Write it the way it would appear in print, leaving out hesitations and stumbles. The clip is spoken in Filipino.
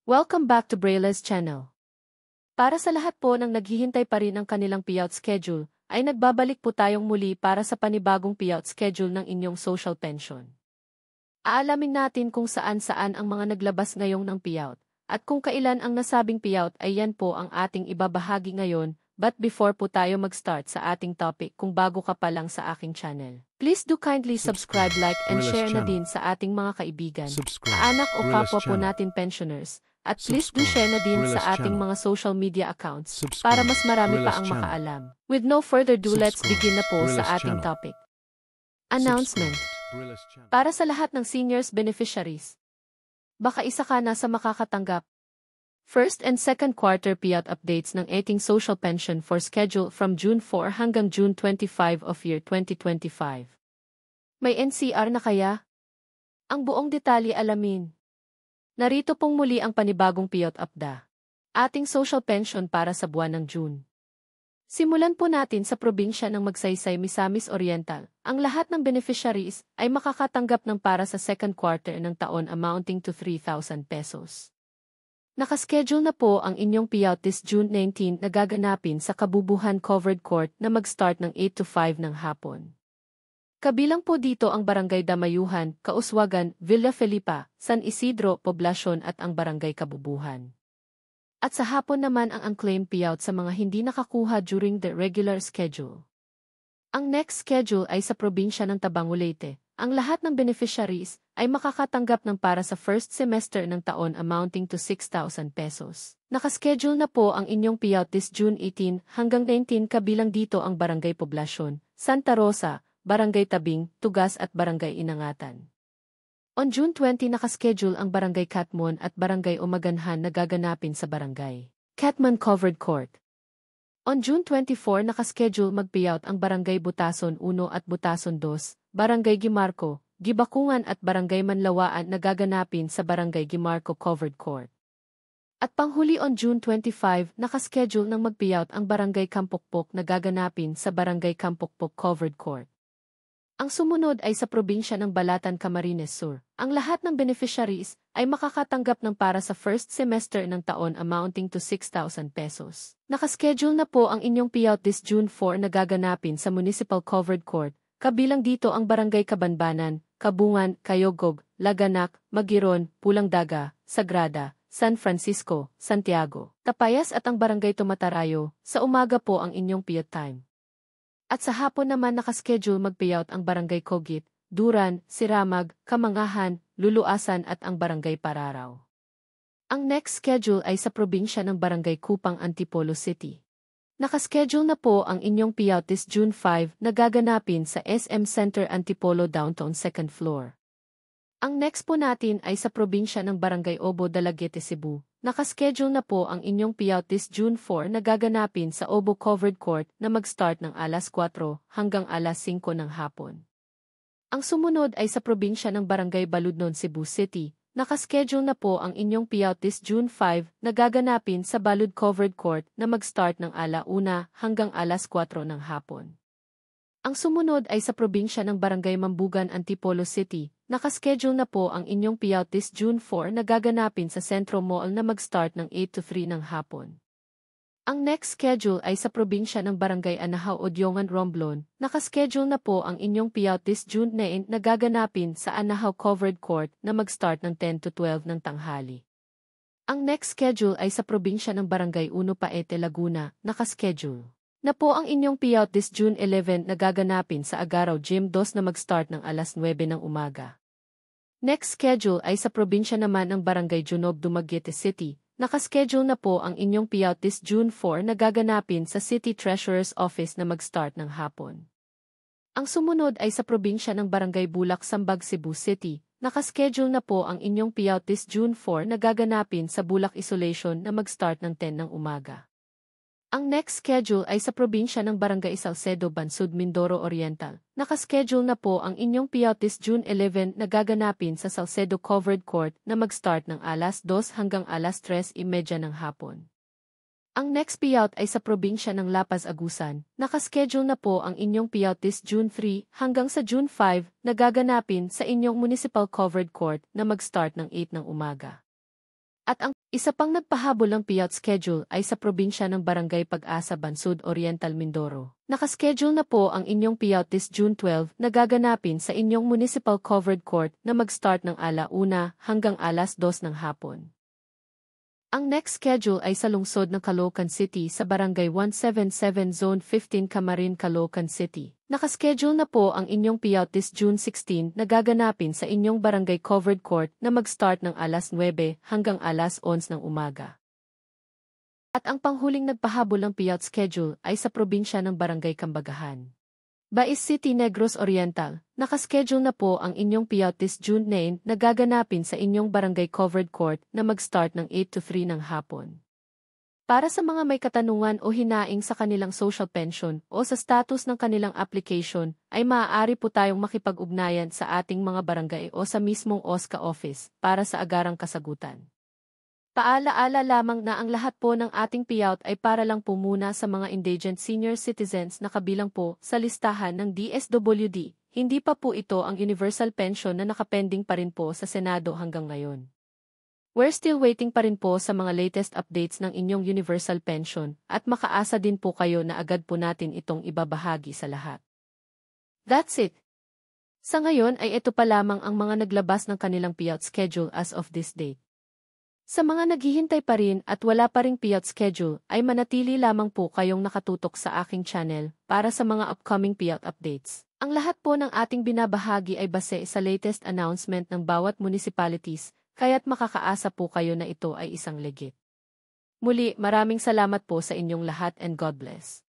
Welcome back to Braille's channel. Para sa lahat po ng naghihintay pa rin ang kanilang payout schedule, ay nagbabalik po tayong muli para sa panibagong payout schedule ng inyong social pension. Aalamin natin kung saan-saan ang mga naglabas ngayong ng payout, at kung kailan ang nasabing payout ay yan po ang ating ibabahagi ngayon. But before po tayo mag-start sa ating topic, kung bago ka pa lang sa aking channel, please do kindly subscribe, like, and share na din sa ating mga kaibigan, anak o kapwa po natin pensioners, at please do share na din sa ating mga social media accounts para mas marami pa ang makaalam. With no further ado, let's begin na po sa ating topic. Announcement. Para sa lahat ng seniors beneficiaries, baka isa ka na sa makakatanggap first and second quarter payout updates ng ating social pension for schedule from June 4 hanggang June 25 of year 2025. May NCR na kaya? Ang buong detalye alamin. Narito pong muli ang panibagong payout upda. Ating social pension para sa buwan ng June. Simulan po natin sa probinsya ng Magsaysay, Misamis Oriental. Ang lahat ng beneficiaries ay makakatanggap ng para sa second quarter ng taon amounting to 3,000 pesos. Nakaschedule na po ang inyong payout this June 19 na gaganapin sa Kabubuhan Covered Court na mag-start ng 8 to 5 ng hapon. Kabilang po dito ang Barangay Damayuhan, Kauswagan, Villa Felipa, San Isidro, Poblacion at ang Barangay Kabubuhan. At sa hapon naman ang unclaimed payout sa mga hindi nakakuha during the regular schedule. Ang next schedule ay sa probinsya ng Tabango, Leyte. Ang lahat ng beneficiaries ay makakatanggap ng para sa first semester ng taon amounting to 6,000 pesos. Nakaschedule na po ang inyong payout this June 18 hanggang 19, kabilang dito ang Barangay Poblacion, Santa Rosa, Barangay Tabing, Tugas at Barangay Inangatan. On June 20 nakaschedule ang Barangay Catmon at Barangay Umaganhan na gaganapin sa Barangay Catmon Covered Court. On June 24 nakaschedule mag-payout ang Barangay Butason 1 at Butason 2, Barangay Gimarco, Gibakungan at Barangay Manlawaan na gaganapin sa Barangay Gimarco Covered Court. At panghuli on June 25, nakaschedule ng mag-payout ang Barangay Kampokpok na gaganapin sa Barangay Kampokpok Covered Court. Ang sumunod ay sa probinsya ng Balatan, Camarines Sur. Ang lahat ng beneficiaries ay makakatanggap ng para sa first semester ng taon amounting to 6,000 pesos. Nakaschedule na po ang inyong payout this June 4 na gaganapin sa Municipal Covered Court. Kabilang dito ang Barangay Kabanbanan, Kabungan, Kayogog, Laganak, Magiron, Pulangdaga, Sagrada, San Francisco, Santiago, Tapayas at ang Barangay Tumatarayo. Sa umaga po ang inyong payout time. At sa hapon naman nakaschedule mag-payout ang Barangay Kogit, Duran, Siramag, Kamangahan, Luluasan at ang Barangay Pararaw. Ang next schedule ay sa probinsya ng Barangay Kupang, Antipolo City. Nakaschedule na po ang inyong payout this June 5 na gaganapin sa SM Center Antipolo Downtown 2nd floor. Ang next po natin ay sa probinsya ng Barangay Obo, Dalaguete, Cebu. Nakaschedule na po ang inyong payout this June 4 na gaganapin sa Obo Covered Court na mag-start ng alas 4 hanggang alas 5 ng hapon. Ang sumunod ay sa probinsya ng Barangay Baludnon, Cebu City. Nakaschedule na po ang inyong payout this June 5 na gaganapin sa Balud Covered Court na mag-start ng ala 1 hanggang alas 4 ng hapon. Ang sumunod ay sa probinsya ng Barangay Mambugan, Antipolo City. Nakaschedule na po ang inyong payout this June 4 na gaganapin sa Centro Mall na mag-start ng 8 to 3 ng hapon. Ang next schedule ay sa probinsya ng Barangay Anahaw, Odyongan, Romblon. Nakaschedule na po ang inyong payout this June 9 na gaganapin sa Anahaw Covered Court na mag-start ng 10 to 12 ng tanghali. Ang next schedule ay sa probinsya ng Barangay Uno, Paete, Laguna. Nakaschedule na po ang inyong payout this June 11 na gaganapin sa Agaraw Gym 2 na mag-start ng alas 9 ng umaga. Next schedule ay sa probinsya naman ng Barangay Junob, Dumaguete City. Nakaschedule na po ang inyong payout this June 4 na gaganapin sa City Treasurer's Office na mag-start ng hapon. Ang sumunod ay sa probinsya ng Barangay Bulak, Sambag, Cebu City. Nakaschedule na po ang inyong payout this June 4 na gaganapin sa Bulak Isolation na mag-start ng 10 ng umaga. Ang next schedule ay sa probinsya ng Barangay Salcedo, Bansud, Mindoro Oriental. Nakaschedule na po ang inyong payout this June 11 na gaganapin sa Salcedo Covered Court na mag-start ng alas 2 hanggang alas 3:30 ng hapon. Ang next payout ay sa probinsya ng La Paz, Agusan. Nakaschedule na po ang inyong payout this June 3 hanggang sa June 5 na gaganapin sa inyong Municipal Covered Court na mag-start ng 8 ng umaga. At ang Isa pang nagpahabol ng payout schedule ay sa probinsya ng Barangay Pag-asa Bansud Oriental Mindoro. Nakaschedule na po ang inyong payout this June 12 na gaganapin sa inyong municipal covered court na mag-start ng 1:00 hanggang 2:00 ng hapon. Ang next schedule ay sa lungsod ng Caloocan City sa Barangay 177 Zone 15 Camarin, Caloocan City. Nakaschedule na po ang inyong payout this June 16 na gaganapin sa inyong barangay covered court na mag-start ng 9:00 hanggang 11:00 ng umaga. At ang panghuling nagpahabol ng payout schedule ay sa probinsya ng Barangay Kambagahan. Bais City, Negros Oriental, nakaschedule na po ang inyong payout this June 9 na gaganapin sa inyong barangay covered court na mag-start ng 8 to 3 ng hapon. Para sa mga may katanungan o hinaing sa kanilang social pension o sa status ng kanilang application, ay maaari po tayong makipag-ugnayan sa ating mga barangay o sa mismong OSCA office para sa agarang kasagutan. Paalaala lamang na ang lahat po ng ating payout ay para lang po muna sa mga indigent senior citizens na kabilang po sa listahan ng DSWD. Hindi pa po ito ang universal pension na nakapending pa rin po sa Senado hanggang ngayon. We're still waiting pa rin po sa mga latest updates ng inyong universal pension at makaasa din po kayo na agad po natin itong ibabahagi sa lahat. That's it. Sa ngayon ay ito pa lamang ang mga naglabas ng kanilang payout schedule as of this date. Sa mga naghihintay pa rin at wala pa ring payout schedule ay manatili lamang po kayong nakatutok sa aking channel para sa mga upcoming payout updates. Ang lahat po ng ating binabahagi ay base sa latest announcement ng bawat municipalities, kaya't makakaasa po kayo na ito ay isang legit. Muli, maraming salamat po sa inyong lahat and God bless.